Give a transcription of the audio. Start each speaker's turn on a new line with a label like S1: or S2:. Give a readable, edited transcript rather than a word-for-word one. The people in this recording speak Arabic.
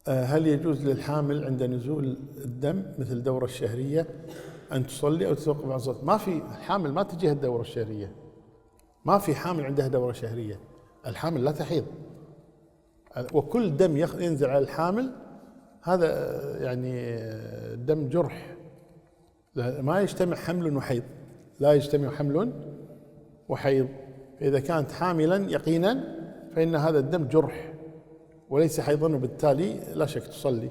S1: هل يجوز للحامل عند نزول الدم مثل الدورة الشهرية أن تصلي أو تتوقف عن الصلاة؟ ما في حامل ما تجيها الدورة الشهرية، ما في حامل عندها دورة شهرية، الحامل لا تحيض، وكل دم ينزل على الحامل هذا يعني دم جرح، ما يجتمع حمل وحيض، لا يجتمع حمل وحيض. فإذا كانت حاملا يقينا فإن هذا الدم جرح وليس حيضا، وبالتالي لا شك تصلي.